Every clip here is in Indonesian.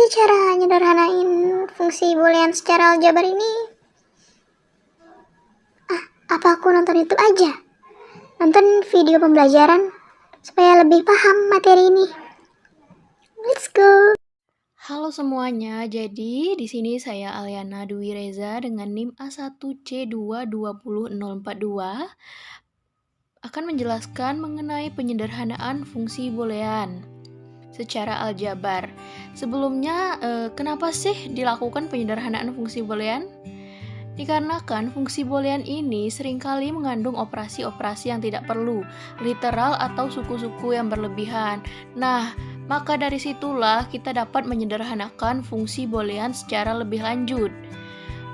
sih cara nyederhanain fungsi boolean secara aljabar ini? Apa aku nonton YouTube aja? Nonton video pembelajaran supaya lebih paham materi ini. Let's go. Halo semuanya, jadi di sini saya Aliana Dwi Reza dengan NIM A1C220042 akan menjelaskan mengenai penyederhanaan fungsi boolean secara aljabar. Sebelumnya, kenapa sih dilakukan penyederhanaan fungsi boolean? Dikarenakan fungsi boolean ini seringkali mengandung operasi-operasi yang tidak perlu, literal atau suku-suku yang berlebihan. Nah, maka dari situlah kita dapat menyederhanakan fungsi boolean secara lebih lanjut.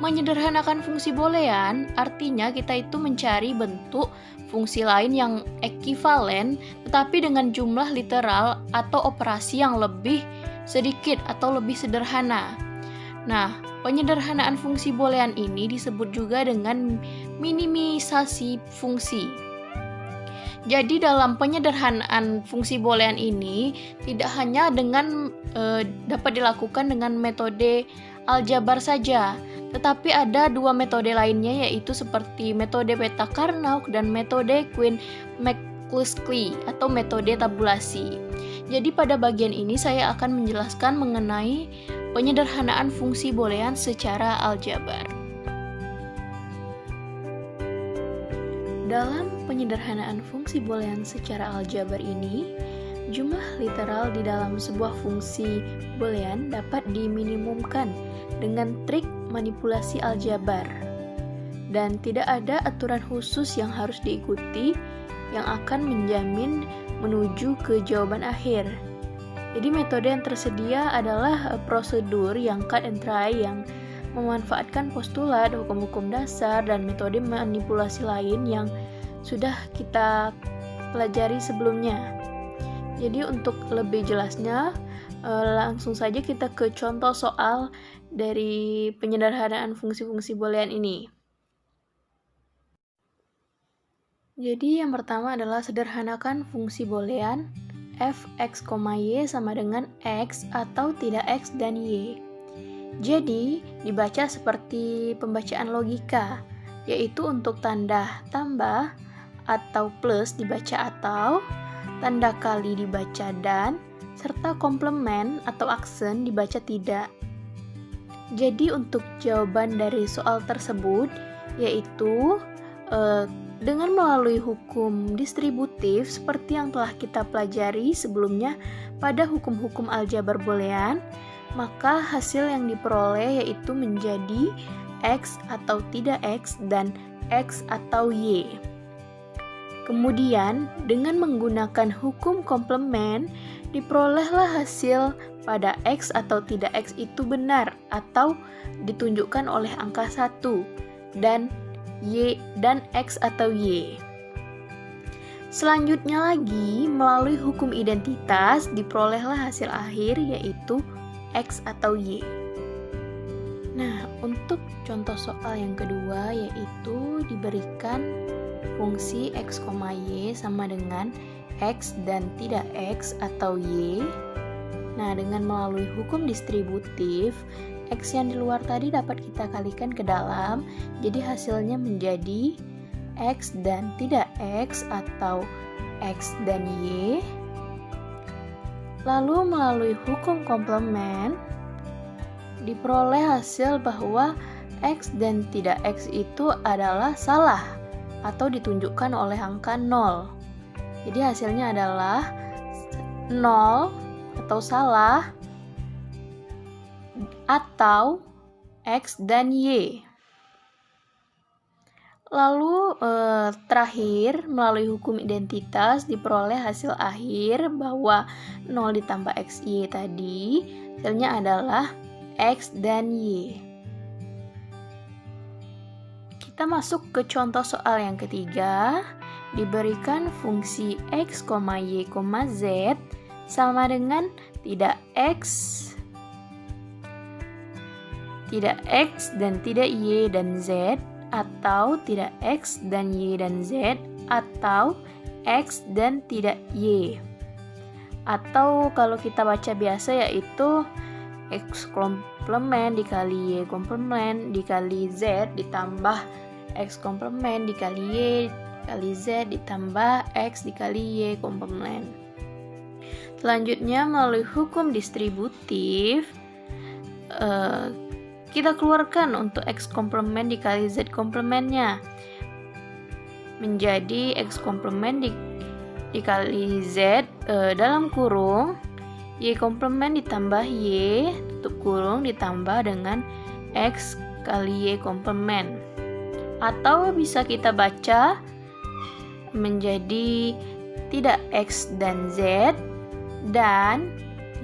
Menyederhanakan fungsi boolean artinya kita itu mencari bentuk fungsi lain yang ekivalen tetapi dengan jumlah literal atau operasi yang lebih sedikit atau lebih sederhana. Nah, penyederhanaan fungsi boolean ini disebut juga dengan minimisasi fungsi. Jadi dalam penyederhanaan fungsi boolean ini tidak hanya dapat dilakukan dengan metode aljabar saja, tetapi ada dua metode lainnya yaitu seperti metode Peta-Karnaugh dan metode Quine-McCluskey atau metode tabulasi. Jadi pada bagian ini saya akan menjelaskan mengenai penyederhanaan fungsi boolean secara aljabar. Dalam penyederhanaan fungsi boolean secara aljabar ini, jumlah literal di dalam sebuah fungsi boolean dapat diminimumkan dengan trik manipulasi aljabar. Dan tidak ada aturan khusus yang harus diikuti yang akan menjamin menuju ke jawaban akhir. Jadi metode yang tersedia adalah prosedur yang cut and try yang memanfaatkan postulat, hukum-hukum dasar, dan metode manipulasi lain yang sudah kita pelajari sebelumnya. Jadi untuk lebih jelasnya, langsung saja kita ke contoh soal dari penyederhanaan fungsi-fungsi boolean ini. Jadi yang pertama adalah sederhanakan fungsi boolean f(x, y) sama dengan x atau tidak x dan y. Jadi dibaca seperti pembacaan logika, yaitu untuk tanda tambah atau plus dibaca atau, tanda kali dibaca dan, serta komplement atau aksen dibaca tidak. Jadi untuk jawaban dari soal tersebut yaitu dengan melalui hukum distributif seperti yang telah kita pelajari sebelumnya pada hukum-hukum aljabar boolean, maka hasil yang diperoleh yaitu menjadi x atau tidak x dan x atau y. Kemudian dengan menggunakan hukum komplement diperolehlah hasil pada x atau tidak x itu benar atau ditunjukkan oleh angka 1 dan y dan x atau y. Selanjutnya lagi, melalui hukum identitas diperolehlah hasil akhir yaitu x atau y. Nah, untuk contoh soal yang kedua yaitu diberikan fungsi x, y sama dengan x dan tidak x atau y. Nah, dengan melalui hukum distributif, x yang di luar tadi dapat kita kalikan ke dalam, jadi hasilnya menjadi x dan tidak x atau x dan y. Lalu melalui hukum komplement diperoleh hasil bahwa x dan tidak x itu adalah salah atau ditunjukkan oleh angka 0. Jadi hasilnya adalah 0 atau salah atau x dan y. Lalu terakhir melalui hukum identitas diperoleh hasil akhir bahwa 0 ditambah xy tadi hasilnya adalah x dan y. Kita masuk ke contoh soal yang ketiga. Diberikan fungsi x, y, z sama dengan tidak x dan tidak y dan z, atau tidak x dan y dan z, atau x dan tidak y. Atau kalau kita baca biasa yaitu X komplement dikali Y komplement dikali Z ditambah X komplement dikali Y dikali Z ditambah X dikali Y komplement. Selanjutnya melalui hukum distributif kita keluarkan untuk X komplement dikali Z komplementnya menjadi X komplement dikali Z dalam kurung Y komplement ditambah Y tutup kurung ditambah dengan X kali Y komplement. Atau bisa kita baca menjadi tidak X dan Z dan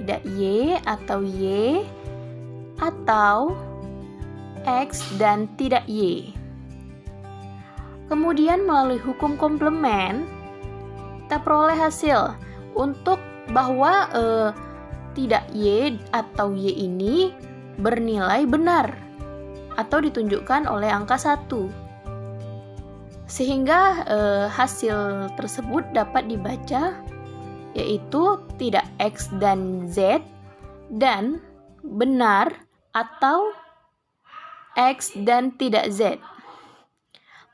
tidak Y atau Y atau X dan tidak Y. Kemudian melalui hukum komplement kita peroleh hasil untuk bahwa tidak Y atau Y ini bernilai benar atau ditunjukkan oleh angka 1. Sehingga hasil tersebut dapat dibaca yaitu tidak X dan Z dan benar atau X dan tidak Z.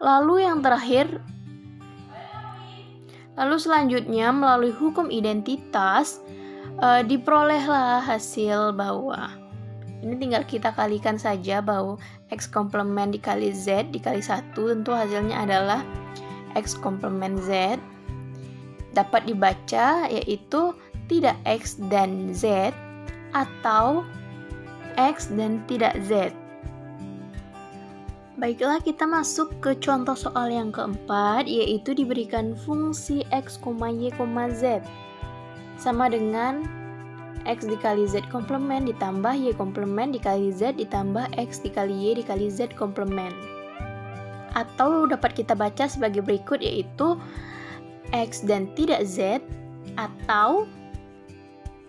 Lalu yang terakhir, selanjutnya melalui hukum identitas diperolehlah hasil bahwa ini tinggal kita kalikan saja bahwa X komplement dikali Z dikali 1 tentu hasilnya adalah X komplement Z. Dapat dibaca yaitu tidak X dan Z atau X dan tidak Z. Baiklah, kita masuk ke contoh soal yang keempat, yaitu diberikan fungsi X, Y, Z sama dengan X dikali Z komplement ditambah Y komplement dikali Z ditambah X dikali Y dikali Z komplement. Atau dapat kita baca sebagai berikut, yaitu X dan tidak Z atau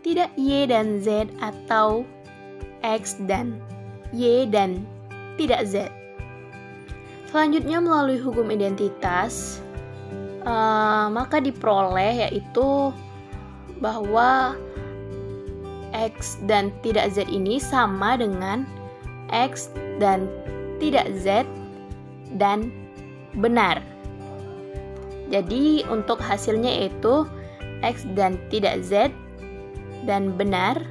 tidak Y dan Z atau X dan Y dan tidak Z. Selanjutnya melalui hukum identitas maka diperoleh yaitu bahwa X dan tidak Z ini sama dengan X dan tidak Z dan benar. Jadi untuk hasilnya yaitu X dan tidak Z dan benar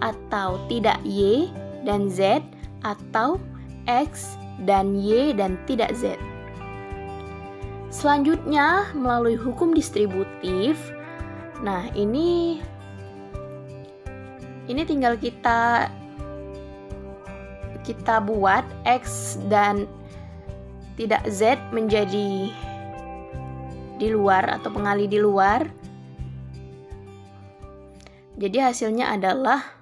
atau tidak Y dan Z atau X dan Y dan tidak Z. Selanjutnya melalui hukum distributif. Nah, ini tinggal kita buat X dan tidak Z menjadi di luar atau pengali di luar. Jadi hasilnya adalah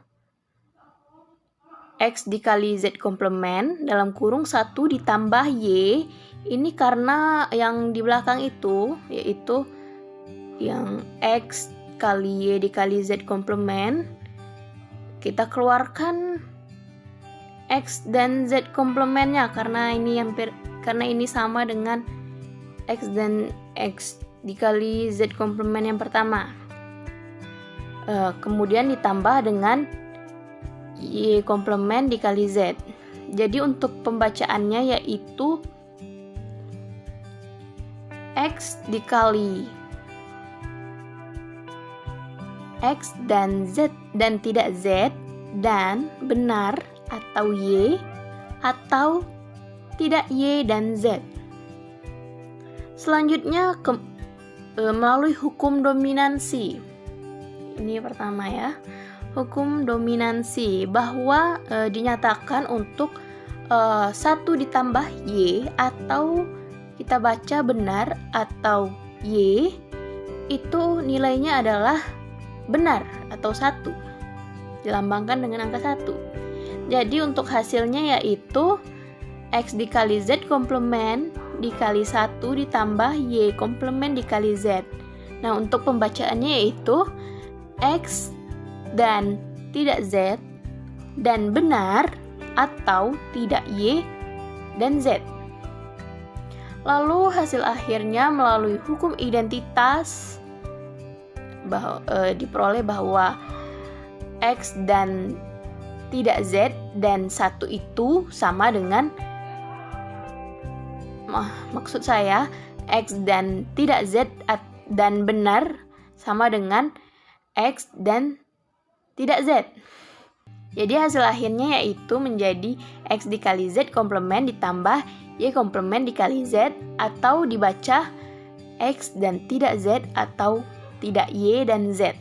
X dikali Z komplement dalam kurung 1 ditambah Y. Ini karena yang di belakang itu yaitu yang X kali Y dikali Z komplement. Kita keluarkan X dan Z komplementnya karena ini sama dengan X dan X dikali Z komplement yang pertama. Kemudian ditambah dengan Y komplement dikali Z. Jadi untuk pembacaannya yaitu X dikali X dan Z dan tidak Z dan benar atau Y atau tidak Y dan Z. Selanjutnya melalui hukum dominansi. Ini pertama ya. Hukum dominansi bahwa dinyatakan untuk 1 ditambah Y atau kita baca benar atau Y itu nilainya adalah benar atau 1, dilambangkan dengan angka 1. Jadi untuk hasilnya yaitu X dikali Z komplement dikali 1 ditambah Y komplement dikali Z. Nah, untuk pembacaannya yaitu X dan tidak Z dan benar atau tidak Y dan Z. Lalu hasil akhirnya melalui hukum identitas diperoleh bahwa X dan tidak Z dan 1 itu sama dengan maksud saya X dan tidak Z dan benar sama dengan X dan tidak Z. Jadi hasil akhirnya yaitu menjadi X dikali Z komplement ditambah Y komplement dikali Z, atau dibaca X dan tidak Z atau tidak Y dan Z.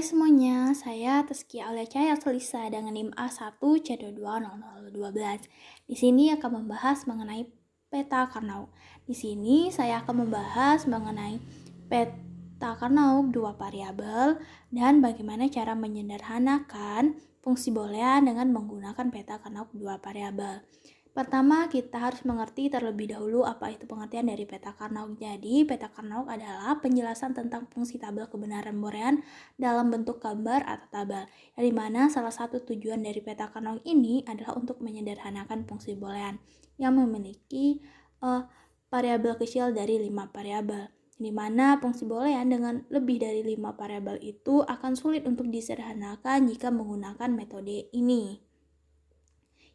Semuanya, saya Tazkia Aulia Cahaya Selisa dengan NIM A1C220012. Di sini akan membahas mengenai peta Carnot. Di sini saya akan membahas mengenai peta Carnot dua variabel dan bagaimana cara menyederhanakan fungsi boolean dengan menggunakan peta Carnot dua variabel. Pertama, kita harus mengerti terlebih dahulu apa itu pengertian dari peta Carnot. Jadi, peta Carnot adalah penjelasan tentang fungsi tabel kebenaran boolean dalam bentuk gambar atau tabel. Yang dimana salah satu tujuan dari peta Carnot ini adalah untuk menyederhanakan fungsi boolean yang memiliki variabel kecil dari 5 variabel. Di mana fungsi boolean dengan lebih dari 5 variabel itu akan sulit untuk disederhanakan jika menggunakan metode ini.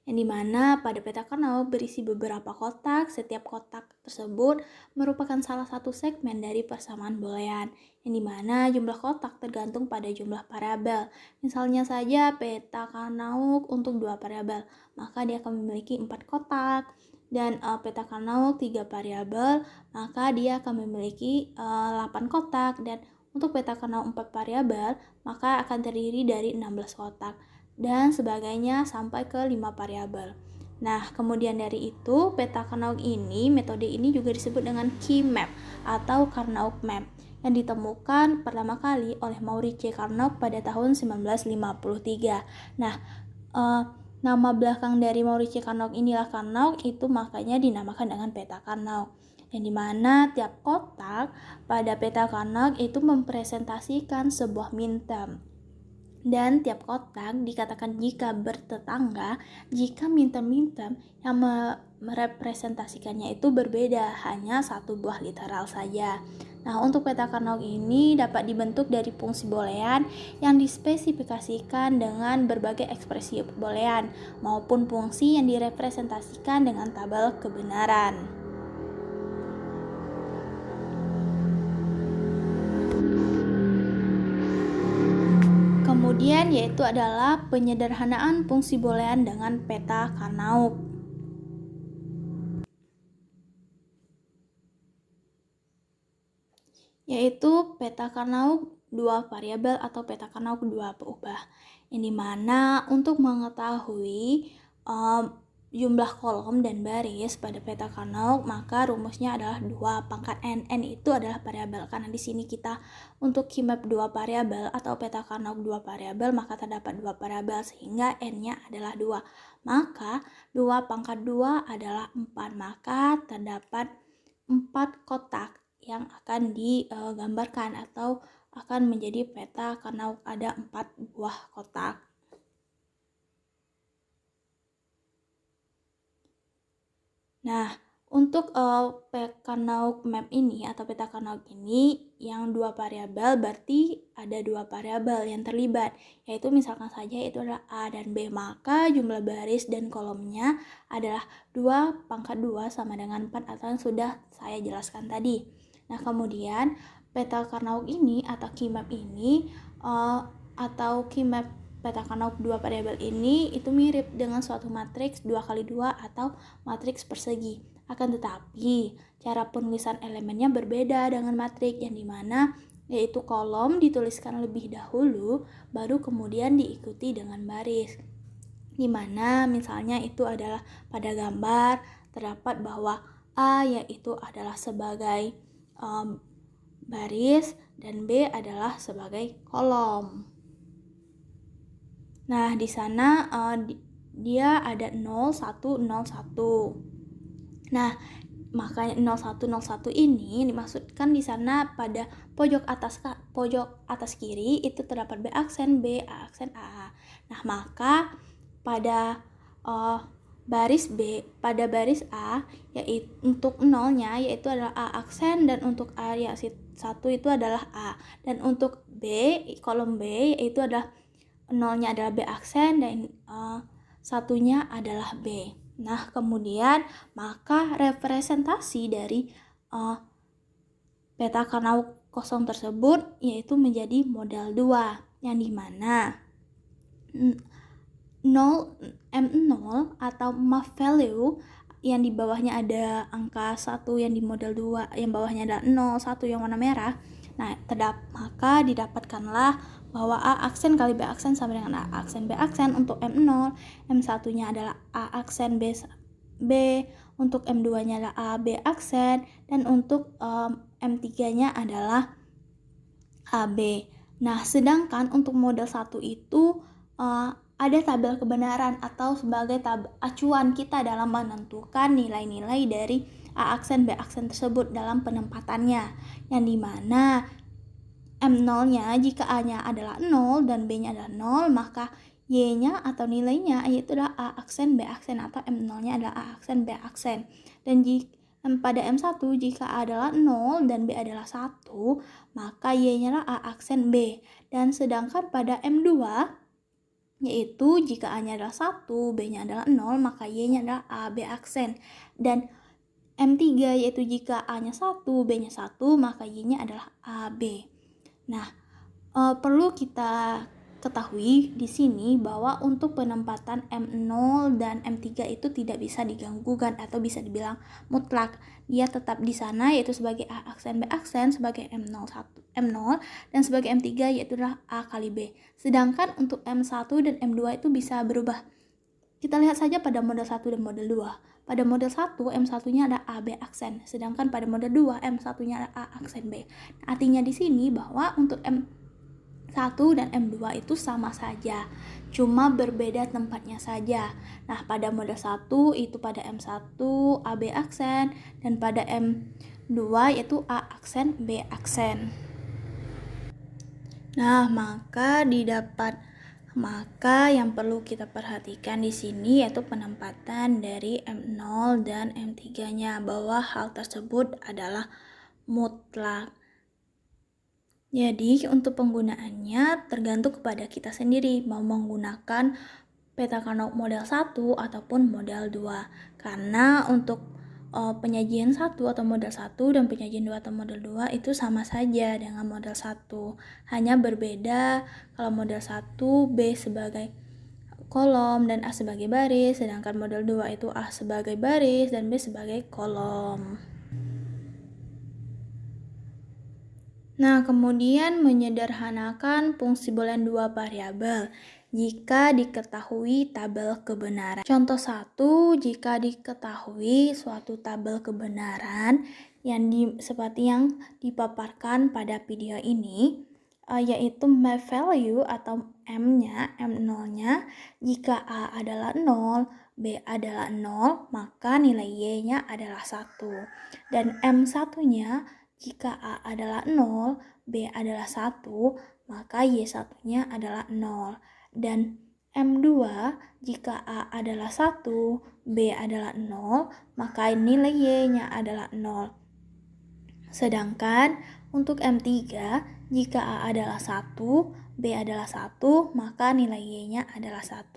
Yang dimana pada peta Carnot berisi beberapa kotak, setiap kotak tersebut merupakan salah satu segmen dari persamaan boolean, yang dimana jumlah kotak tergantung pada jumlah variabel. Misalnya saja peta Carnot untuk 2 variabel, maka dia akan memiliki 4 kotak, dan peta Carnot 3 variabel, maka dia akan memiliki 8 kotak, dan untuk peta Carnot 4 variabel, maka akan terdiri dari 16 kotak. Dan sebagainya sampai ke 5 variabel. Nah, kemudian dari itu, peta Carnot ini, metode ini juga disebut dengan key map atau Carnot map yang ditemukan pertama kali oleh Maurice Carnot pada tahun 1953. Nah, nama belakang dari Maurice Carnot inilah Carnot, itu makanya dinamakan dengan peta Carnot. Yang dimana tiap kotak pada peta Carnot itu mempresentasikan sebuah minterm. Dan tiap kotak dikatakan jika bertetangga jika minterm yang merepresentasikannya itu berbeda, hanya satu buah literal saja. Nah, untuk peta Carnot ini dapat dibentuk dari fungsi boolean yang dispesifikasikan dengan berbagai ekspresi boolean maupun fungsi yang direpresentasikan dengan tabel kebenaran. Kemudian yaitu adalah penyederhanaan fungsi boolean dengan peta Carnot. Yaitu peta Carnot dua variabel atau peta Carnot dua peubah. Yang dimana untuk mengetahui jumlah kolom dan baris pada peta Carnot, maka rumusnya adalah 2 pangkat n. N itu adalah variabel, karena di sini kita untuk key map 2 variabel atau peta Carnot 2 variabel, maka terdapat 2 variabel sehingga n-nya adalah 2. Maka 2 pangkat 2 adalah 4, maka terdapat 4 kotak yang akan digambarkan atau akan menjadi peta Carnot, ada 4 buah kotak. Nah, untuk Pekanawuk map ini atau peta Kanauk ini yang 2 variabel berarti ada 2 variabel yang terlibat, yaitu misalkan saja itu adalah A dan B, maka jumlah baris dan kolomnya adalah 2 × 2 sama dengan 4 atau yang sudah saya jelaskan tadi. Nah, kemudian peta Kanauk ini atau key map ini atau key map peta Kanauk 2 variabel ini itu mirip dengan suatu matriks 2 × 2 atau matriks persegi. Akan tetapi, cara penulisan elemennya berbeda dengan matriks yang dimana yaitu kolom dituliskan lebih dahulu, baru kemudian diikuti dengan baris. Dimana misalnya itu adalah pada gambar terdapat bahwa A yaitu adalah sebagai baris dan B adalah sebagai kolom. Nah, di sana dia ada 0, 1, 0, 1. Nah, makanya 0, 1, 0, 1 ini dimaksudkan di sana pada pojok atas kiri itu terdapat B aksen, B, A aksen, A. Nah, maka pada baris B, pada baris A yaitu untuk nolnya yaitu adalah A aksen dan untuk area 1 itu adalah A. Dan untuk B, kolom B yaitu adalah nolnya adalah B aksen dan satunya adalah B. Nah, kemudian maka representasi dari peta Kanauk kosong tersebut yaitu menjadi model 2 yang dimana 0 M0 atau map value yang di bawahnya ada angka 1 yang di model 2 yang bawahnya ada 0, 1 yang warna merah. Nah, maka didapatkanlah bahwa A aksen kali B aksen sama dengan A aksen B aksen. Untuk M0, M1-nya adalah A aksen B, untuk M2-nya adalah A B aksen, dan untuk M3-nya adalah AB. Nah, sedangkan untuk model 1 itu ada tabel kebenaran atau sebagai acuan kita dalam menentukan nilai-nilai dari A aksen B aksen tersebut dalam penempatannya, yang dimana M0-nya jika A-nya adalah 0 dan B-nya adalah 0, maka Y-nya atau nilainya yaitu adalah A aksen B aksen atau M0-nya adalah A aksen B aksen. Dan pada M1 jika A adalah 0 dan B adalah 1, maka Y-nya adalah A aksen B. Dan sedangkan pada M2 yaitu jika A-nya adalah 1, B-nya adalah 0, maka Y-nya adalah A B aksen. Dan M3 yaitu jika A-nya 1, B-nya 1, maka Y-nya adalah AB. Nah, perlu kita ketahui di sini bahwa untuk penempatan M0 dan M3 itu tidak bisa diganggukan atau bisa dibilang mutlak. Dia tetap di sana yaitu sebagai A aksen B aksen, sebagai M0 dan sebagai M3 yaitu adalah A kali B. Sedangkan untuk M1 dan M2 itu bisa berubah. Kita lihat saja pada model 1 dan model 2. Pada model 1, M1-nya ada A B aksen, sedangkan pada model 2, M1-nya ada A aksen B. Artinya di sini bahwa untuk M1 dan M2 itu sama saja, cuma berbeda tempatnya saja. Nah, pada model 1 itu pada M1 A B aksen, dan pada M2 yaitu A aksen B aksen. Nah, maka yang perlu kita perhatikan di sini yaitu penempatan dari M0 dan M3-nya, bahwa hal tersebut adalah mutlak. Jadi untuk penggunaannya tergantung kepada kita sendiri mau menggunakan peta Kanauk model 1 ataupun model 2. Karena untuk penyajian 1 atau model 1 dan penyajian 2 atau model 2 itu sama saja dengan model 1. Hanya berbeda kalau model 1 B sebagai kolom dan A sebagai baris, sedangkan model 2 itu A sebagai baris dan B sebagai kolom. Nah, kemudian menyederhanakan fungsi boolean 2 variabel jika diketahui tabel kebenaran. Contoh 1, jika diketahui suatu tabel kebenaran yang seperti yang dipaparkan pada video ini, yaitu map value atau M-nya, M0-nya, jika A adalah 0, B adalah 0, maka nilai Y-nya adalah 1. Dan M1-nya, jika A adalah 0, B adalah 1, maka Y1-nya adalah 0. Dan M2 jika A adalah 1, B adalah 0, maka nilai Y-nya adalah 0. Sedangkan untuk M3 jika A adalah 1, B adalah 1, maka nilai Y-nya adalah 1.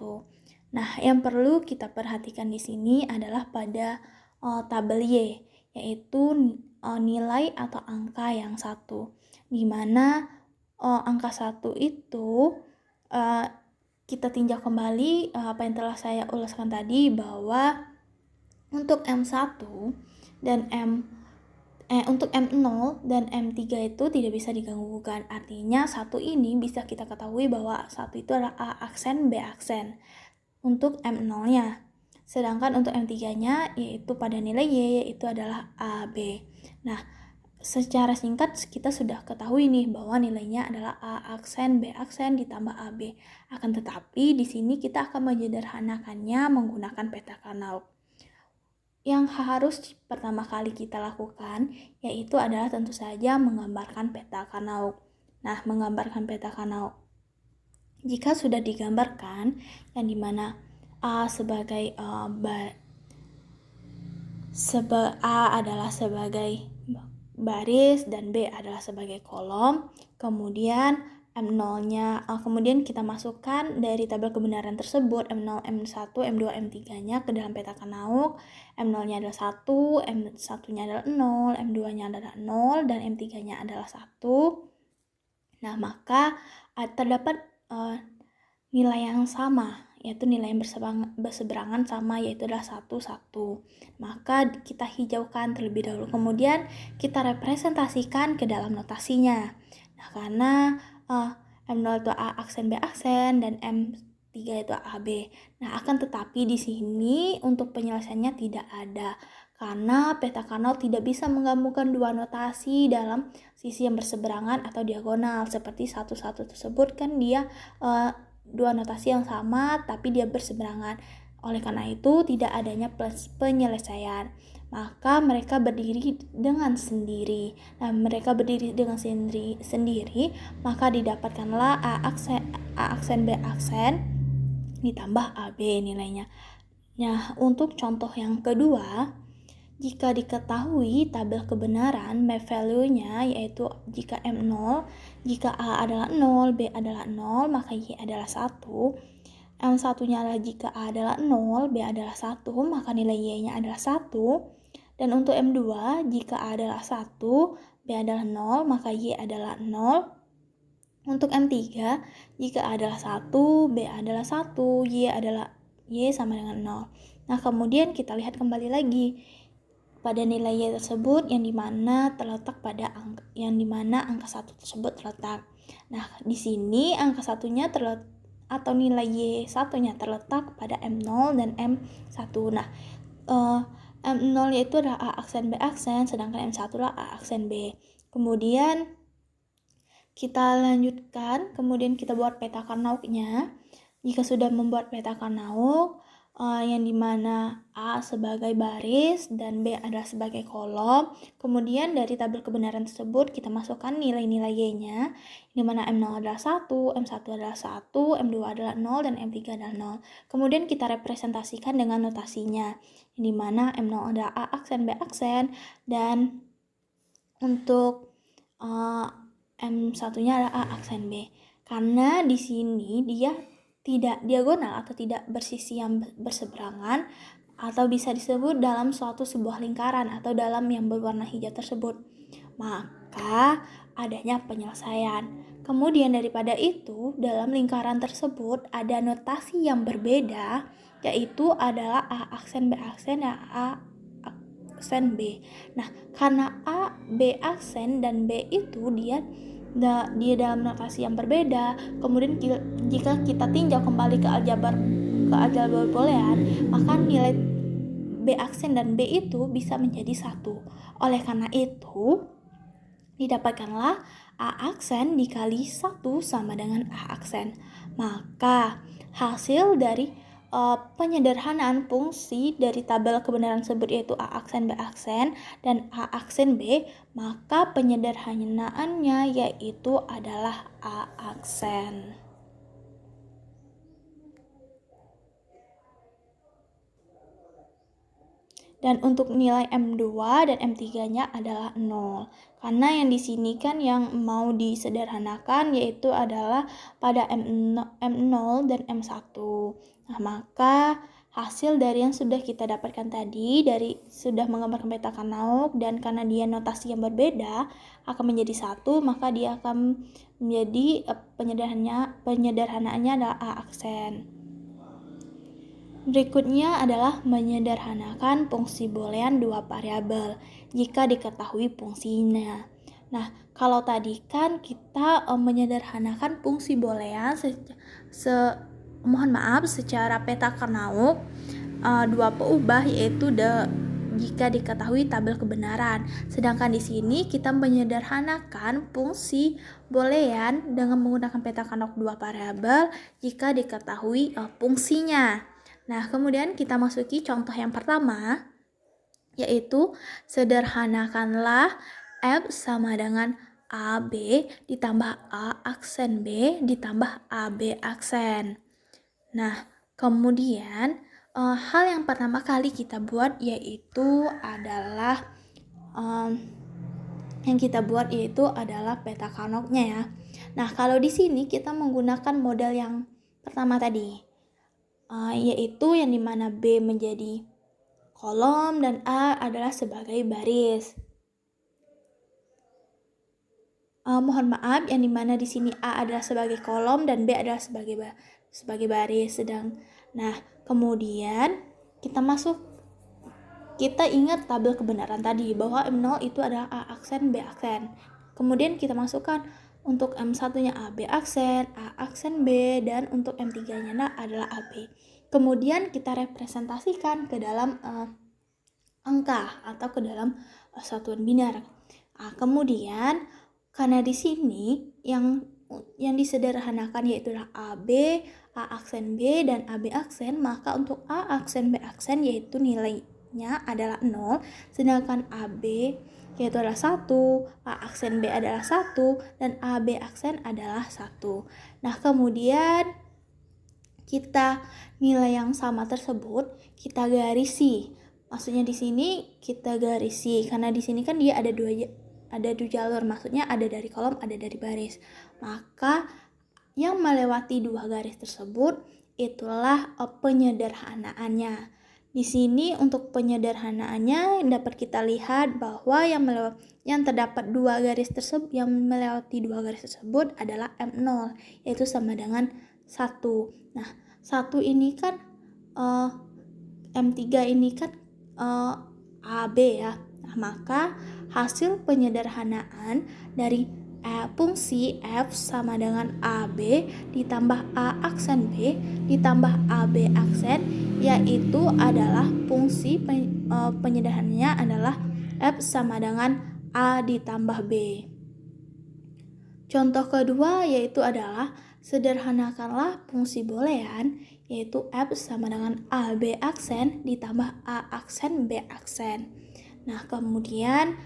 Nah, yang perlu kita perhatikan di sini adalah pada tabel Y, yaitu nilai atau angka yang 1, di mana angka 1 itu kita tinjau kembali apa yang telah saya ulaskan tadi, bahwa untuk M1 dan untuk M0 dan M3 itu tidak bisa diganggukan. Artinya 1 ini bisa kita ketahui bahwa 1 itu adalah A aksen, B aksen untuk M0-nya. Sedangkan untuk M3-nya yaitu pada nilai Y yaitu adalah AB. Nah, secara singkat kita sudah ketahui nih bahwa nilainya adalah A aksen, B aksen ditambah AB. Akan tetapi di sini kita akan menyederhanakannya menggunakan peta Karnaug. Yang harus pertama kali kita lakukan yaitu adalah tentu saja menggambarkan peta Karnaug. Nah, menggambarkan peta Karnaug. Jika sudah digambarkan, yang dimana A sebagai A adalah sebagai baris dan B adalah sebagai kolom, kemudian M0-nya, kemudian kita masukkan dari tabel kebenaran tersebut M0, M1, M2, M3-nya ke dalam peta Karnaug. M0-nya adalah 1, M1-nya adalah 0, M2-nya adalah 0, dan M3-nya adalah 1. Nah, maka terdapat nilai yang sama, yaitu nilai yang berseberangan sama, yaitu adalah 1, 1. Maka kita hijaukan terlebih dahulu, kemudian kita representasikan ke dalam notasinya. Nah, karena M0 itu A aksen, B aksen, dan M3 itu AB. Nah, akan tetapi di sini untuk penyelesaiannya tidak ada, karena peta Karnaug tidak bisa menggabungkan dua notasi dalam sisi yang berseberangan atau diagonal. Seperti 1, 1 tersebut kan dia dua notasi yang sama tapi dia berseberangan. Oleh karena itu tidak adanya penyelesaian. Maka mereka berdiri dengan sendiri. Nah, mereka berdiri dengan sendiri, maka didapatkanlah A aksen, B aksen ditambah AB nilainya. Nah, untuk contoh yang kedua, jika diketahui tabel kebenaran map value-nya, yaitu jika M0, jika A adalah 0, B adalah 0, maka Y adalah 1. M1-nya adalah jika A adalah 0, B adalah 1, maka nilai Y-nya adalah 1. Dan untuk M2, jika A adalah 1, B adalah 0, maka Y adalah 0. Untuk M3, jika A adalah 1, B adalah 1, Y sama dengan 0. Nah, kemudian kita lihat kembali lagi pada nilai Y tersebut yang dimana angka 1 tersebut terletak. Nah, di sini angka 1-nya terletak atau nilai Y1-nya terletak pada M0 dan M1. Nah, M0 yaitu adalah A aksen, B aksen, sedangkan M1 adalah A aksen B. Kemudian kita lanjutkan, kemudian kita buat peta Karnaug-nya. Jika sudah membuat peta Karnaug, yang dimana A sebagai baris dan B adalah sebagai kolom, kemudian dari tabel kebenaran tersebut kita masukkan nilai-nilai Y-nya, dimana M0 adalah 1, M1 adalah 1, M2 adalah 0, dan M3 adalah 0. Kemudian kita representasikan dengan notasinya, dimana M0 adalah A aksen, B aksen, dan untuk M1-nya adalah A aksen B. Karena di sini dia tidak diagonal atau tidak bersisi yang berseberangan, atau bisa disebut dalam suatu sebuah lingkaran atau dalam yang berwarna hijau tersebut, maka adanya penyelesaian. Kemudian daripada itu, dalam lingkaran tersebut ada notasi yang berbeda, yaitu adalah A aksen, B aksen, dan A aksen B. Nah, karena A, B aksen, dan B itu dia dalam notasi yang berbeda, kemudian jika kita tinjau kembali ke aljabar boolean, maka nilai B aksen dan B itu bisa menjadi 1. Oleh karena itu, didapatkanlah A aksen dikali 1 sama dengan A aksen. Maka hasil dari penyederhanaan fungsi dari tabel kebenaran tersebut, yaitu A aksen, B aksen, dan A aksen B, maka penyederhanaannya yaitu adalah A aksen. Dan untuk nilai M2 dan M3-nya adalah 0. Karena yang di sini kan yang mau disederhanakan yaitu adalah pada M0 dan M1. Nah, maka hasil dari yang sudah kita dapatkan tadi, dari sudah menggambarkan peta Carnot, dan karena dia notasi yang berbeda akan menjadi 1, maka dia akan menjadi penyederhanaannya adalah A aksen. Berikutnya adalah menyederhanakan fungsi boolean dua variabel jika diketahui fungsinya. Nah, kalau tadi kan kita menyederhanakan fungsi boolean secara peta Carnot dua peubah yaitu jika diketahui tabel kebenaran. Sedangkan di sini kita menyederhanakan fungsi boolean dengan menggunakan peta Carnot dua variabel jika diketahui fungsinya. Nah, kemudian kita masuki contoh yang pertama, yaitu sederhanakanlah F sama dengan AB ditambah A aksen B ditambah AB aksen. Nah, kemudian hal yang pertama kali kita buat yaitu adalah peta Carnot-nya ya. Nah, kalau di sini kita menggunakan model yang pertama tadi, yaitu yang dimana B menjadi kolom dan A adalah sebagai baris. Mohon maaf, yang dimana di sini A adalah sebagai kolom dan B adalah sebagai baris. Nah, kemudian kita ingat tabel kebenaran tadi bahwa M0 itu adalah A aksen B aksen. Kemudian kita masukkan untuk M1-nya AB aksen, A aksen B, dan untuk M3-nya adalah AB. Kemudian kita representasikan ke dalam angka atau ke dalam satuan binar. Kemudian karena di sini yang disederhanakan yaitu AB, A aksen B, dan AB aksen, maka untuk A aksen B aksen yaitu nilainya adalah 0, sedangkan AB yaitu adalah 1, A aksen B adalah 1, dan AB aksen adalah 1. Nah, kemudian kita nilai yang sama tersebut kita garisi. Maksudnya di sini kita garisi karena di sini kan dia ada dua jalur, maksudnya ada dari kolom, ada dari baris. Maka yang melewati dua garis tersebut itulah penyederhanaannya. Di sini untuk penyederhanaannya dapat kita lihat bahwa yang terdapat dua garis tersebut, yang melewati dua garis tersebut adalah M0, yaitu sama dengan 1. Nah, 1 ini kan M3 ini kan AB ya. Nah, maka hasil penyederhanaan dari fungsi F sama dengan AB ditambah A aksen B ditambah AB aksen, yaitu adalah fungsi penyederhanaannya adalah F sama dengan A ditambah B. Contoh kedua yaitu adalah sederhanakanlah fungsi boolean yaitu F sama dengan AB aksen ditambah A aksen B aksen. Nah, kemudian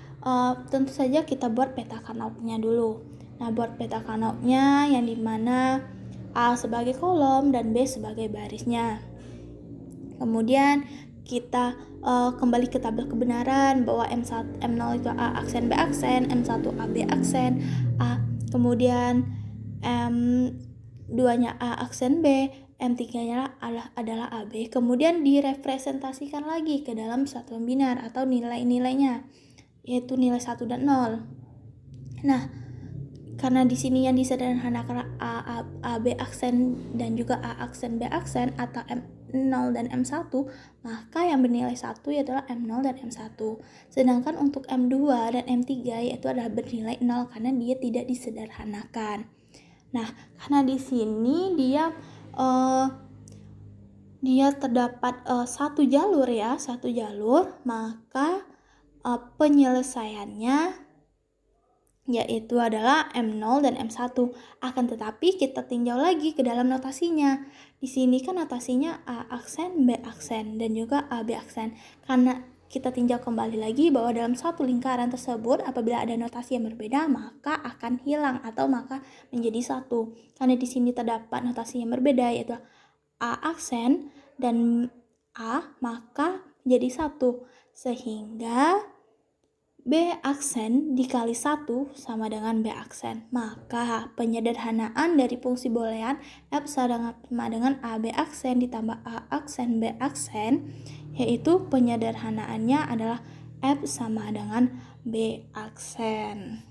tentu saja kita buat peta Carnot-nya dulu. Nah, buat peta Carnot-nya yang dimana A sebagai kolom dan B sebagai barisnya. Kemudian kita kembali ke tabel kebenaran bahwa M0 itu A aksen B aksen, M1 AB aksen, A, kemudian M2-nya A aksen B, M3-nya adalah AB. Kemudian direpresentasikan lagi ke dalam satuan binar atau nilai-nilainya, yaitu nilai 1 dan 0. Nah, karena di sini yang disederhanakan AB aksen dan juga A aksen B aksen atau M0 dan M1, maka yang bernilai 1 yaitu M0 dan M1. Sedangkan untuk M2 dan M3 yaitu adalah bernilai 0 karena dia tidak disederhanakan. Nah, karena di sini dia terdapat satu jalur, maka penyelesaiannya yaitu adalah M0 dan M1. Akan tetapi kita tinjau lagi ke dalam notasinya. Di sini kan notasinya A aksen, B aksen, dan juga AB aksen. Karena kita tinjau kembali lagi bahwa dalam satu lingkaran tersebut apabila ada notasi yang berbeda maka akan hilang atau maka menjadi 1. Karena di sini terdapat notasi yang berbeda yaitu A aksen dan A, maka menjadi 1. Sehingga B aksen dikali 1 sama dengan B aksen. Maka penyederhanaan dari fungsi boolean F sama dengan AB aksen ditambah A aksen B aksen, yaitu penyederhanaannya adalah F sama dengan B aksen.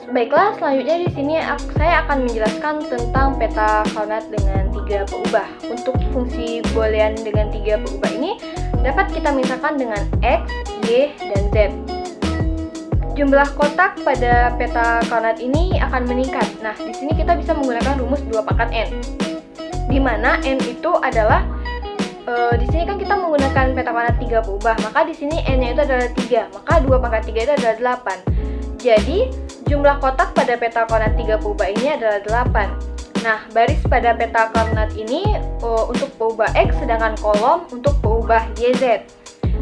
Baiklah, selanjutnya di sini saya akan menjelaskan tentang peta Karnath dengan 3 peubah. Untuk fungsi boolean dengan 3 peubah ini dapat kita misalkan dengan X, Y, dan Z. Jumlah kotak pada peta Karnath ini akan meningkat. Nah, di sini kita bisa menggunakan rumus 2 pangkat N. Di mana N itu adalah di sini kan kita menggunakan peta Karnath 3 peubah, maka di sini N-nya itu adalah 3, maka 2 pangkat 3 itu adalah 8. Jadi, jumlah kotak pada peta Karnath 3 peubah ini adalah 8. Nah, baris pada peta Karnath ini untuk peubah X, sedangkan kolom untuk peubah YZ.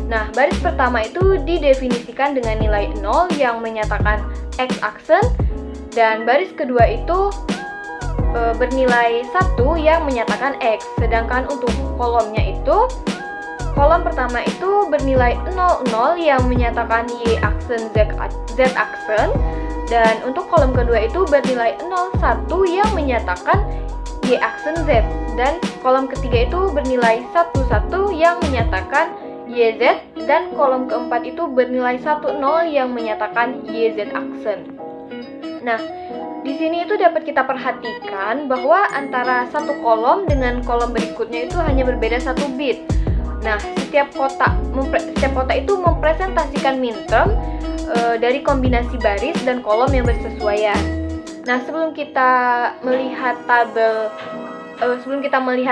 Nah, baris pertama itu didefinisikan dengan nilai 0 yang menyatakan X aksen, dan baris kedua itu bernilai 1 yang menyatakan X, sedangkan untuk kolomnya itu kolom pertama itu bernilai 00 yang menyatakan Y aksen Z aksen, dan untuk kolom kedua itu bernilai 01 yang menyatakan Y aksen Z, dan kolom ketiga itu bernilai 11 yang menyatakan YZ, dan kolom keempat itu bernilai 10 yang menyatakan YZ aksen. Nah, di sini itu dapat kita perhatikan bahwa antara satu kolom dengan kolom berikutnya itu hanya berbeda 1 bit. Nah, setiap kotak itu mempresentasikan minterm dari kombinasi baris dan kolom yang bersesuaian. Nah, sebelum kita melihat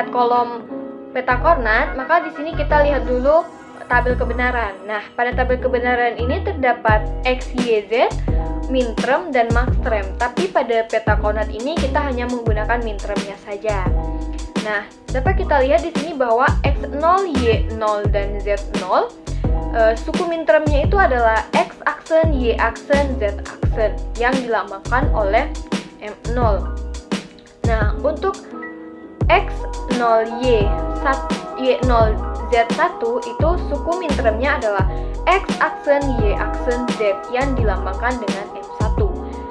kolom peta Karnath, maka di sini kita lihat dulu tabel kebenaran. Nah, pada tabel kebenaran ini terdapat X, Y, Z, minterm, dan maxterm. Tapi pada peta Karnath ini kita hanya menggunakan mintermnya saja. Nah, dapat kita lihat di sini bahwa X0, Y0, dan Z0 suku mintermnya itu adalah X aksen, Y aksen, Z aksen yang dilambangkan oleh M0. Nah, untuk X0, Y0, Z1 itu suku mintermnya adalah X aksen, Y aksen, Z yang dilambangkan dengan M1.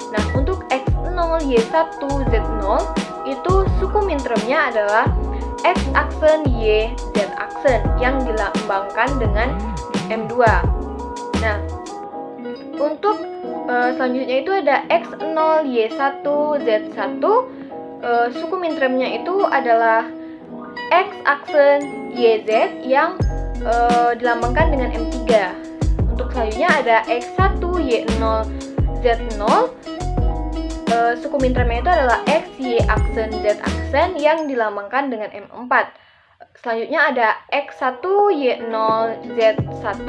Nah, untuk X0, Y1, Z0 itu suku mintermnya adalah X aksen, Y, Z aksen yang dilambangkan dengan M2. Nah, untuk selanjutnya itu ada X0, Y1, Z1 suku mintermnya itu adalah X aksen, YZ yang dilambangkan dengan M3. Untuk selanjutnya ada X1, Y0, Z0 suku mintermnya itu adalah X, Y aksen, Z aksen yang dilambangkan dengan M4. Selanjutnya ada X1, Y0, Z1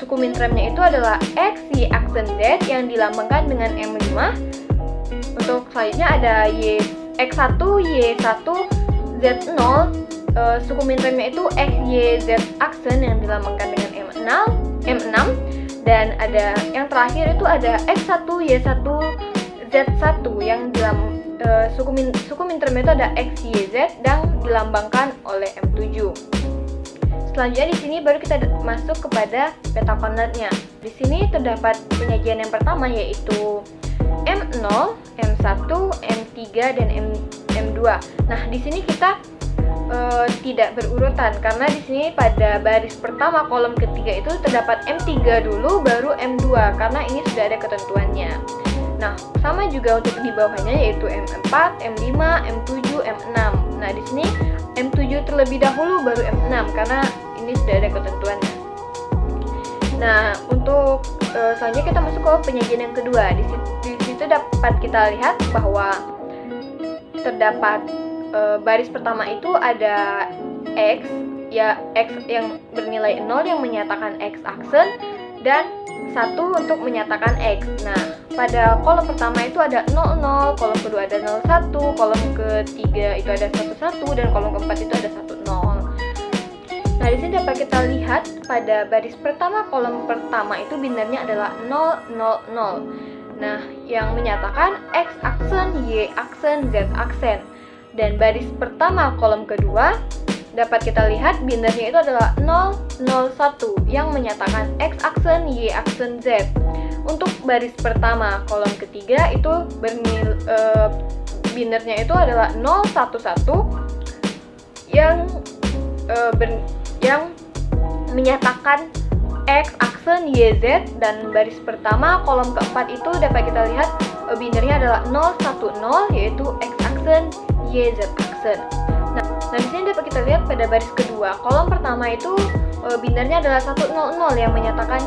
suku mintermnya itu adalah X, Y aksen, Z yang dilambangkan dengan M5. Untuk selanjutnya ada X1, Y1, Z0 suku mintermnya itu X, Y, Z aksen yang dilambangkan dengan M6. Dan ada yang terakhir itu ada X1, Y1, Z1 yang suku mintermnya itu ada X, Y, Z dan dilambangkan oleh M7. Selanjutnya di sini baru kita masuk kepada peta Karnathnya. Di sini terdapat penyajian yang pertama yaitu M0, M1, M3 dan M2. Nah, di sini kita tidak berurutan karena di sini pada baris pertama kolom ketiga itu terdapat M3 dulu baru M2 karena ini sudah ada ketentuannya. Nah, sama juga untuk di bawahnya yaitu M4, M5, M7, M6. Nah, di sini M7 terlebih dahulu baru M6 karena ini sudah ada ketentuannya. Nah, untuk selanjutnya kita masuk ke penyajian yang kedua. Di situ dapat kita lihat bahwa terdapat baris pertama itu ada X, ya X yang bernilai 0 yang menyatakan X aksen dan 1 untuk menyatakan X. Nah, pada kolom pertama itu ada 00, kolom kedua ada 01, kolom ketiga itu ada 11 dan kolom keempat itu ada 10. Nah, di sini dapat kita lihat pada baris pertama kolom pertama itu binarnya adalah 000. Nah, yang menyatakan X aksen, Y aksen, Z aksen. Dan baris pertama kolom kedua dapat kita lihat binernya itu adalah 001 yang menyatakan X aksen, Y aksen, Z. Untuk baris pertama kolom ketiga itu binernya itu adalah 011 yang menyatakan X aksen, Y, Z, dan baris pertama kolom keempat itu dapat kita lihat binernya adalah 010 yaitu X aksen, Y, Z aksen. Nah di sini dapat kita lihat pada baris kedua kolom pertama itu binernya adalah 100 yang menyatakan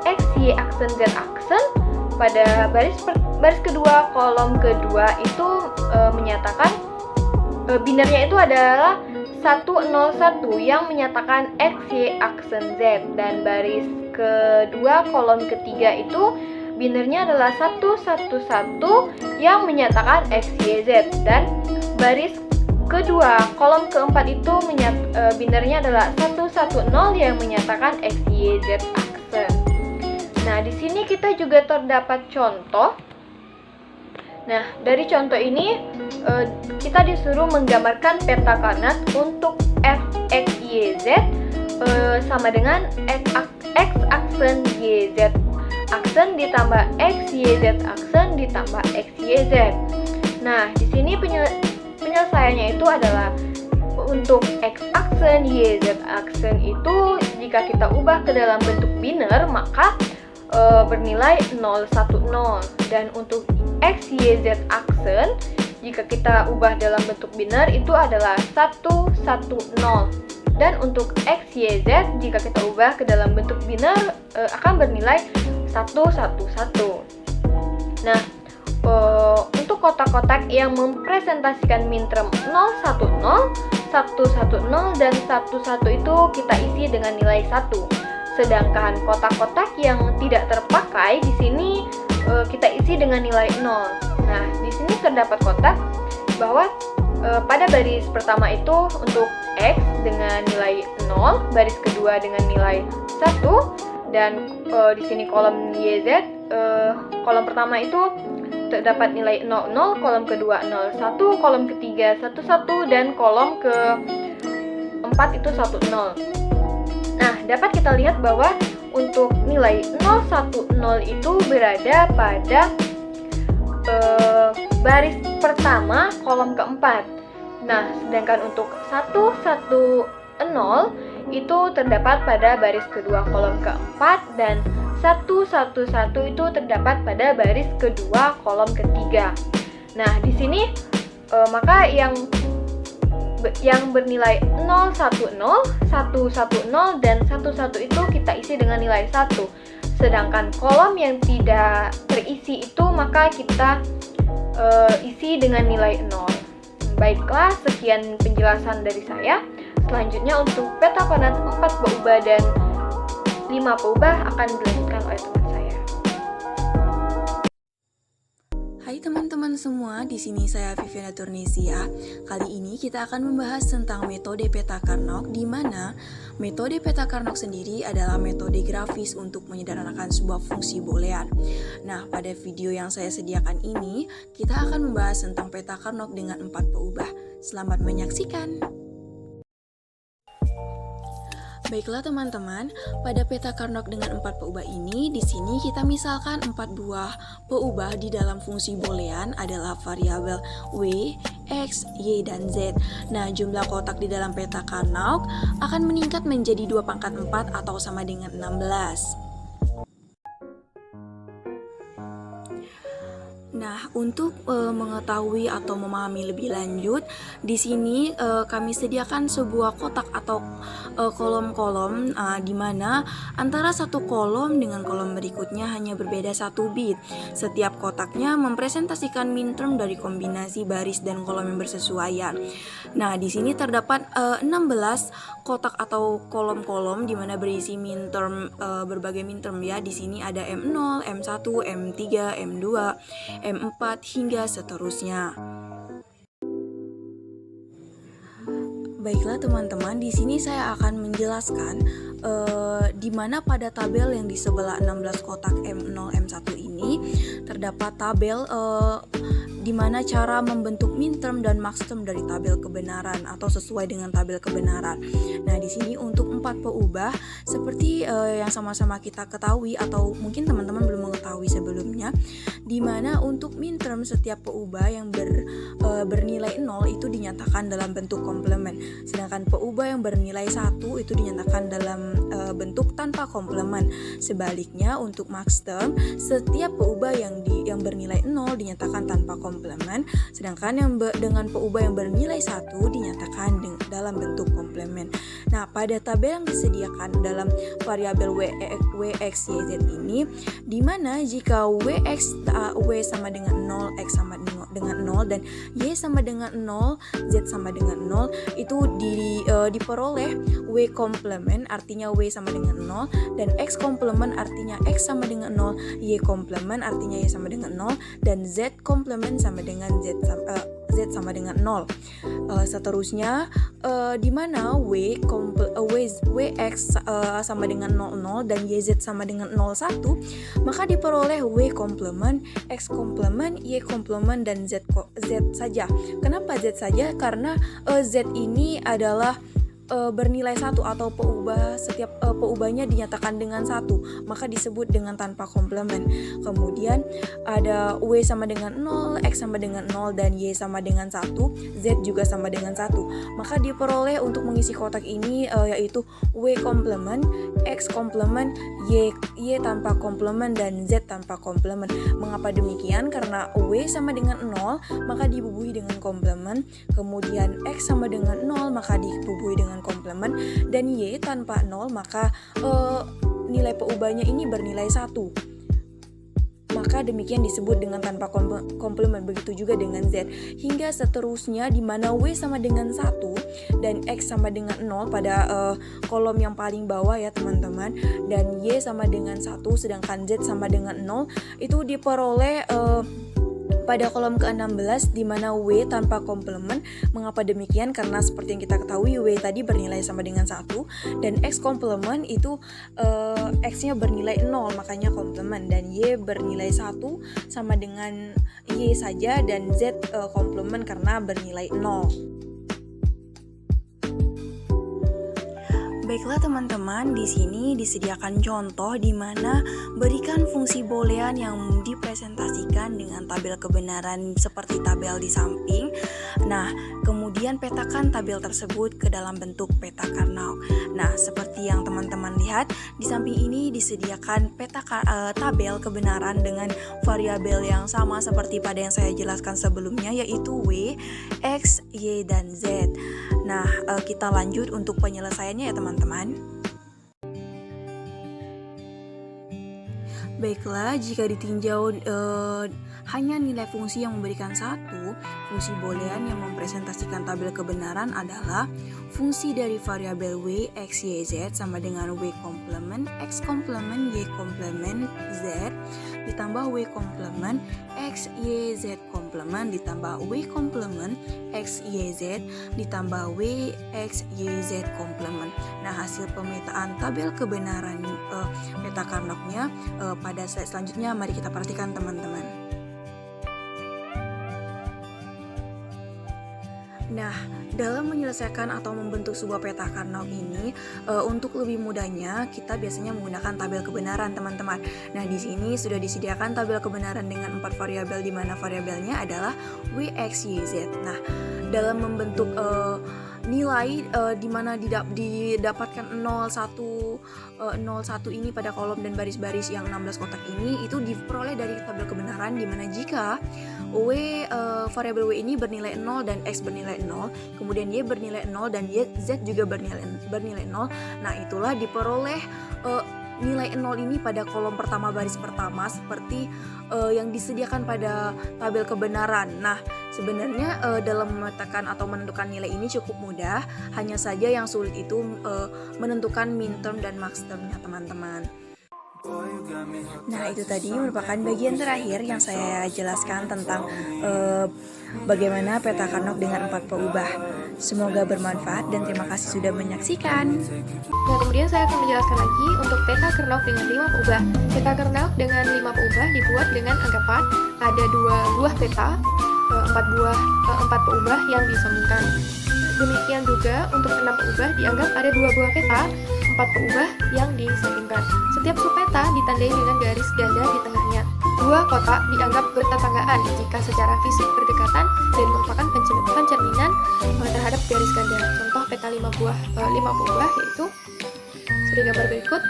X, Y aksen, Z aksen. Pada baris kedua kolom kedua itu menyatakan binernya itu adalah 101 yang menyatakan X, Y aksen, Z, dan baris kedua kolom ketiga itu binernya adalah 111 yang menyatakan X, Y, Z, dan baris kedua kolom keempat itu binernya adalah 110 yang menyatakan X, Y, Z aksen. Nah, di sini kita juga terdapat contoh. Nah, dari contoh ini kita disuruh menggambarkan peta koordinat untuk f, x, y, z sama dengan x aksen, y, z aksen ditambah x, y, z aksen ditambah x, y, z. Nah, di sini penyelesaiannya itu adalah untuk x aksen, y, z aksen itu jika kita ubah ke dalam bentuk biner maka bernilai 010, dan untuk X, Y, Z aksen jika kita ubah dalam bentuk biner itu adalah 110, dan untuk X, Y, Z jika kita ubah ke dalam bentuk biner akan bernilai 111. Nah, untuk kotak-kotak yang mempresentasikan minterm 010, 110, dan 11 itu kita isi dengan nilai 1. Sedangkan kotak-kotak yang tidak terpakai di sini kita isi dengan nilai 0. Nah, di sini terdapat kotak bahwa pada baris pertama itu untuk X dengan nilai 0, baris kedua dengan nilai 1, dan di sini kolom YZ, kolom pertama itu terdapat nilai 00, kolom kedua 01, kolom ketiga 11, dan kolom keempat itu 10. Nah, dapat kita lihat bahwa untuk nilai 010 itu berada pada baris pertama kolom keempat. Nah, sedangkan untuk 110 itu terdapat pada baris kedua kolom keempat, dan 111 itu terdapat pada baris kedua kolom ketiga. Nah, di sini maka yang bernilai 010, 110, dan 11 itu kita isi dengan nilai 1. Sedangkan kolom yang tidak terisi itu maka kita isi dengan nilai 0. Baiklah, sekian penjelasan dari saya. Selanjutnya untuk peta koordinat 4 peubah dan 5 peubah akan dilanjutkan oleh teman saya. Hai teman-teman semua, di sini saya Viviana Turnisia. Kali ini kita akan membahas tentang metode peta Carnot, di mana metode peta Carnot sendiri adalah metode grafis untuk menyederhanakan sebuah fungsi boolean. Nah, pada video yang saya sediakan ini, kita akan membahas tentang peta Carnot dengan 4 peubah. Selamat menyaksikan. Baiklah teman-teman, pada peta Carnot dengan 4 peubah ini, di sini kita misalkan 4 buah peubah di dalam fungsi boolean adalah variabel W, X, Y, dan Z. Nah, jumlah kotak di dalam peta Carnot akan meningkat menjadi 2 pangkat 4 atau sama dengan 16. Nah, untuk mengetahui atau memahami lebih lanjut, di sini kami sediakan sebuah kotak atau kolom-kolom di mana antara satu kolom dengan kolom berikutnya hanya berbeda 1 bit. Setiap kotaknya mempresentasikan minterm dari kombinasi baris dan kolom yang bersesuaian. Nah, di sini terdapat 16 kotak atau kolom-kolom di mana berisi minterm, berbagai minterm ya. Di sini ada M0, M1, M3, M2, M4 hingga seterusnya. Baiklah teman-teman, di sini saya akan menjelaskan di mana pada tabel yang di sebelah 16 kotak M0, M1 ini terdapat tabel dimana cara membentuk minterm dan maxterm dari tabel kebenaran atau sesuai dengan tabel kebenaran. Nah, di sini untuk 4 peubah seperti yang sama-sama kita ketahui atau mungkin teman-teman belum mengetahui sebelumnya, dimana untuk minterm setiap peubah yang bernilai 0 itu dinyatakan dalam bentuk komplement, sedangkan peubah yang bernilai 1 itu dinyatakan dalam bentuk tanpa komplement. Sebaliknya untuk maxterm setiap peubah yang bernilai 0 dinyatakan tanpa komplement, sedangkan yang dengan peubah yang bernilai 1 dinyatakan dalam bentuk komplement. Nah, pada tabel yang disediakan dalam variabel wx, yz ini, dimana jika w sama dengan 0, x sama dengan 0, dan y sama dengan 0, z sama dengan 0, itu diperoleh w komplement artinya w sama dengan 0, dan x komplement artinya x sama dengan 0, y komplement artinya y sama dengan 0, dan z komplement sama dengan z sama dengan 0. Seterusnya di mana wx sama dengan 00 dan yz sama dengan 01, maka diperoleh w komplement, x komplement, y komplement, dan z saja. Kenapa z saja? Karena z ini adalah bernilai 1 atau setiap peubahnya dinyatakan dengan 1, maka disebut dengan tanpa komplement. Kemudian ada w sama dengan 0, x sama dengan 0, dan y sama dengan 1, z juga sama dengan 1, maka diperoleh untuk mengisi kotak ini yaitu w komplement, x komplement, y tanpa komplement, dan z tanpa komplement. Mengapa demikian? Karena w sama dengan 0 maka dibubuhi dengan komplement, kemudian x sama dengan 0 maka dibubuhi dengan komplement, dan y tanpa 0 maka nilai peubahnya ini bernilai 1, maka demikian disebut dengan tanpa komplement. Begitu juga dengan z, hingga seterusnya di mana w sama dengan 1 dan x sama dengan 0 pada kolom yang paling bawah ya teman-teman, dan y sama dengan 1 sedangkan z sama dengan 0 itu diperoleh pada kolom ke-16 di mana W tanpa komplement. Mengapa demikian? Karena seperti yang kita ketahui W tadi bernilai sama dengan 1 dan X komplement itu X-nya bernilai 0 makanya komplement, dan Y bernilai 1 sama dengan Y saja, dan Z komplement karena bernilai 0. Baiklah teman-teman, di sini disediakan contoh di mana berikan fungsi boolean yang dipresentasikan dengan tabel kebenaran seperti tabel di samping. Nah, kemudian petakan tabel tersebut ke dalam bentuk peta Karnaug. Nah, seperti yang teman-teman lihat, di samping ini disediakan tabel kebenaran dengan variabel yang sama seperti pada yang saya jelaskan sebelumnya, yaitu W, X, Y, dan Z. Nah, kita lanjut untuk penyelesaiannya ya teman-teman. Baiklah, jika ditinjau hanya nilai fungsi yang memberikan 1, fungsi boolean yang mempresentasikan tabel kebenaran adalah fungsi dari variabel W, X, Y, Z sama dengan W komplement, X komplement, Y komplement, Z ditambah W komplement, X, Y, Z komplement ditambah W komplement, X, Y, Z ditambah W, X, Y, Z komplement. Nah, hasil pemetaan tabel kebenaran peta Karnaugnya pada slide selanjutnya mari kita perhatikan teman-teman. Nah, dalam menyelesaikan atau membentuk sebuah peta Karnaug ini, untuk lebih mudahnya kita biasanya menggunakan tabel kebenaran, teman-teman. Nah, di sini sudah disediakan tabel kebenaran dengan 4 variabel di mana variabelnya adalah W, X, Y, Z. Nah, dalam membentuk nilai di mana didapatkan 01 ini pada kolom dan baris-baris yang 16 kotak ini itu diperoleh dari tabel kebenaran, di mana jika variabel W ini bernilai 0 dan X bernilai 0, kemudian Y bernilai 0 dan Z juga bernilai 0. Nah, itulah diperoleh nilai 0 ini pada kolom pertama baris pertama seperti yang disediakan pada tabel kebenaran. Nah, sebenarnya dalam memetakan atau menentukan nilai ini cukup mudah, hanya saja yang sulit itu menentukan minterm dan maxtermnya, teman-teman. Nah, itu tadi merupakan bagian terakhir yang saya jelaskan tentang bagaimana peta Karnaug dengan 4 peubah. Semoga bermanfaat dan terima kasih sudah menyaksikan. Nah, kemudian saya akan menjelaskan lagi untuk peta Karnaug dengan 5 peubah. Peta Karnaug dengan 5 peubah dibuat dengan anggapan ada 2 buah peta 4 peubah yang disambungkan. Demikian juga untuk 6 peubah dianggap ada 2 buah peta, 4 peubah yang disambungkan. Setiap subpeta ditandai dengan garis ganda di tengahnya. 2 kotak dianggap bertetanggaan jika secara fisik berdekatan dan merupakan pencerminan terhadap garis ganda. Contoh peta 5 peubah yaitu seperti gambar berikut.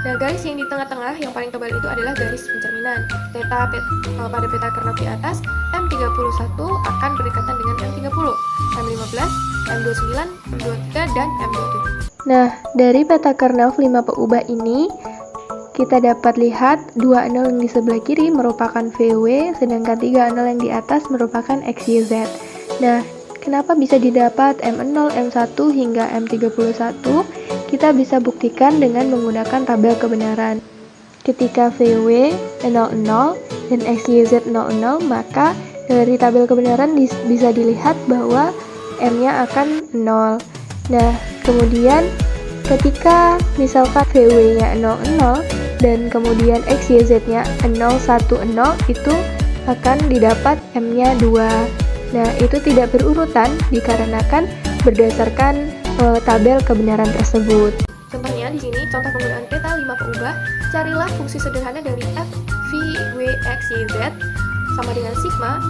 Nah, garis yang di tengah-tengah yang paling tebal itu adalah garis pencerminan. Pada peta kernaf di atas, M31 akan berdekatan dengan M30, M15, M29, M23, dan M27. Nah, dari peta kernaf 5 peubah ini, kita dapat lihat 2 nol yang di sebelah kiri merupakan VW, sedangkan 3 nol yang di atas merupakan XYZ. Nah, kenapa bisa didapat M0, M1 hingga M31? Kita bisa buktikan dengan menggunakan tabel kebenaran. Ketika VW 00 dan XYZ 00, maka dari tabel kebenaran bisa dilihat bahwa M-nya akan 0. Nah, kemudian ketika misalkan VW-nya 00 dan kemudian XYZ-nya 010, itu akan didapat M-nya 2. Nah, itu tidak berurutan dikarenakan berdasarkan tabel kebenaran tersebut. Contohnya di sini contoh penggunaan peta 5 peubah, carilah fungsi sederhana dari f v w x y z sama dengan sigma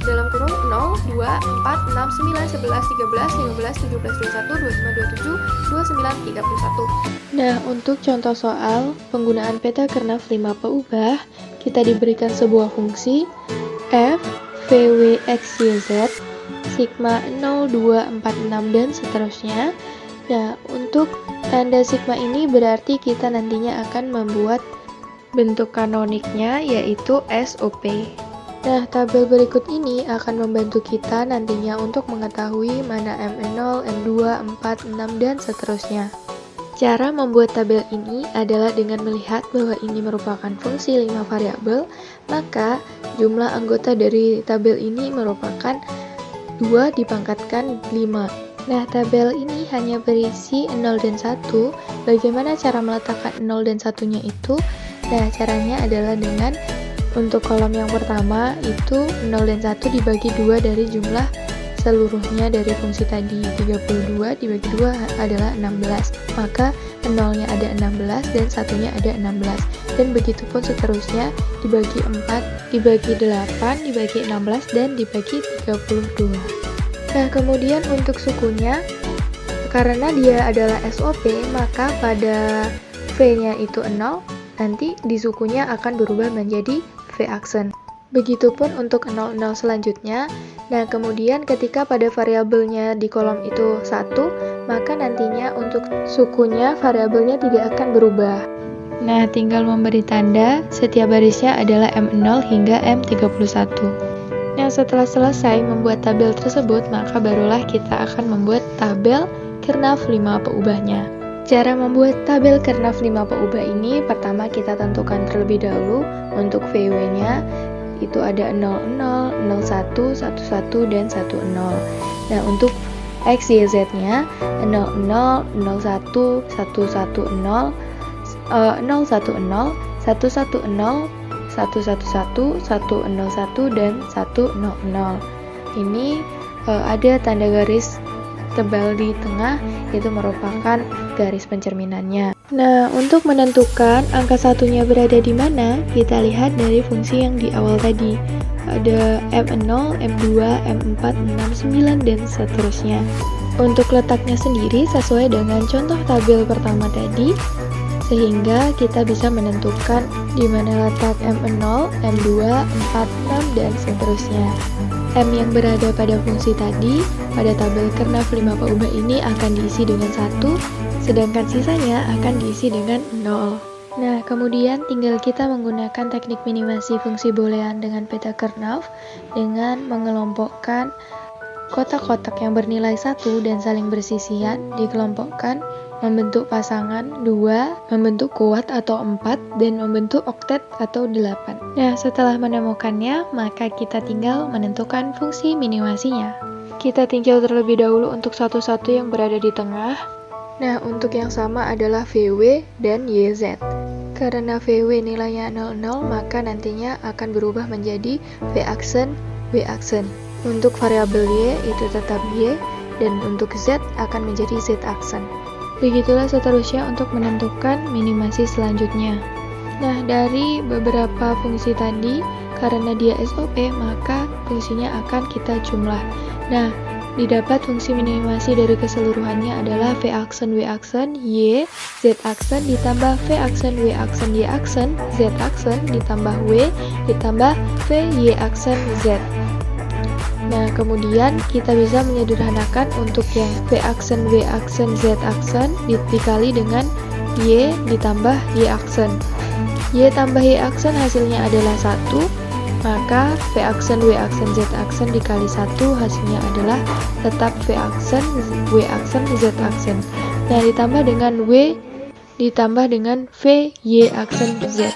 dalam kurung 0, 2, 4, 6, 9, 11, 13, 15, 17, 21, 25, 27, 29, 31. Nah, untuk contoh soal penggunaan peta kernaf 5 peubah, kita diberikan sebuah fungsi f v w x y z sigma 0, 2, 4, 6, dan seterusnya. Nah, untuk tanda sigma ini berarti kita nantinya akan membuat bentuk kanoniknya, yaitu SOP. Nah, tabel berikut ini akan membantu kita nantinya untuk mengetahui mana M0, M2, 4, 6, dan seterusnya. Cara membuat tabel ini adalah dengan melihat bahwa ini merupakan fungsi 5 variabel, maka jumlah anggota dari tabel ini merupakan 2 dipangkatkan 5. Nah, tabel ini hanya berisi 0 dan 1. Bagaimana cara meletakkan 0 dan 1-nya itu? Nah, caranya adalah dengan untuk kolom yang pertama itu 0 dan 1 dibagi 2 dari jumlah seluruhnya dari fungsi tadi. 32 dibagi 2 adalah 16. Maka 0-nya ada 16 dan 1-nya ada 16. Dan begitu pun seterusnya dibagi 4, dibagi 8, dibagi 16, dan dibagi 32. Nah, kemudian untuk sukunya, karena dia adalah SOP, maka pada V-nya itu 0, nanti di sukunya akan berubah menjadi V aksen. Begitupun untuk 00 selanjutnya. Nah, kemudian ketika pada variabelnya di kolom itu 1, maka nantinya untuk sukunya variabelnya tidak akan berubah. Nah, tinggal memberi tanda setiap barisnya adalah M0 hingga M31. Nah, setelah selesai membuat tabel tersebut, maka barulah kita akan membuat tabel kernaf 5 peubahnya. Cara membuat tabel kernaf 5 peubah ini, pertama kita tentukan terlebih dahulu untuk VW-nya, itu ada 00, 01, 11, dan 10. Nah, untuk XYZ-nya 00, 01, 110, 010, 110, 111, 101, dan 100. Ini ada tanda garis tebal di tengah, itu merupakan garis pencerminannya. Nah, untuk menentukan angka satunya berada di mana, kita lihat dari fungsi yang di awal tadi. Ada M0, M2, M4, 6, 9, dan seterusnya. Untuk letaknya sendiri sesuai dengan contoh tabel pertama tadi, sehingga kita bisa menentukan di mana letak M0, M2, 4, 6, dan seterusnya. M yang berada pada fungsi tadi, pada tabel kernaf 5 peubah ini akan diisi dengan 1, sedangkan sisanya akan diisi dengan 0. Nah, kemudian tinggal kita menggunakan teknik minimasi fungsi boolean dengan peta kernaf dengan mengelompokkan kotak-kotak yang bernilai 1 dan saling bersisian, dikelompokkan membentuk pasangan 2, membentuk kuat atau 4, dan membentuk oktet atau 8. Nah, setelah menemukannya, maka kita tinggal menentukan fungsi minimasinya. Kita tinjau terlebih dahulu untuk satu-satu yang berada di tengah. Nah, untuk yang sama adalah VW dan YZ. Karena VW nilainya 00, maka nantinya akan berubah menjadi V aksen W aksen. Untuk variabel Y itu tetap Y, dan untuk Z akan menjadi Z aksen. Begitulah seterusnya untuk menentukan minimasi selanjutnya. Nah, dari beberapa fungsi tadi, karena dia SOP, maka fungsinya akan kita jumlah. Nah, didapat fungsi minimasi dari keseluruhannya adalah V aksen W aksen Y, Z aksen ditambah V aksen W aksen Y aksen, Z aksen ditambah W ditambah V Y aksen Z. Nah, kemudian kita bisa menyederhanakan untuk yang V aksen W aksen Z aksen dikali dengan Y ditambah Y aksen. Y tambah Y aksen hasilnya adalah 1, maka V aksen W aksen Z aksen dikali 1 hasilnya adalah tetap V aksen W aksen Z aksen. Nah, ditambah dengan W ditambah dengan V Y aksen Z.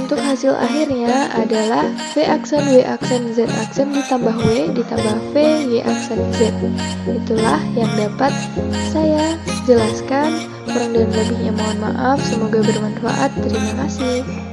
Untuk hasil akhirnya adalah V aksen W aksen Z aksen ditambah W ditambah V Y aksen Z. Itulah yang dapat saya jelaskan. Kurang dan lebihnya mohon maaf. Semoga bermanfaat. Terima kasih.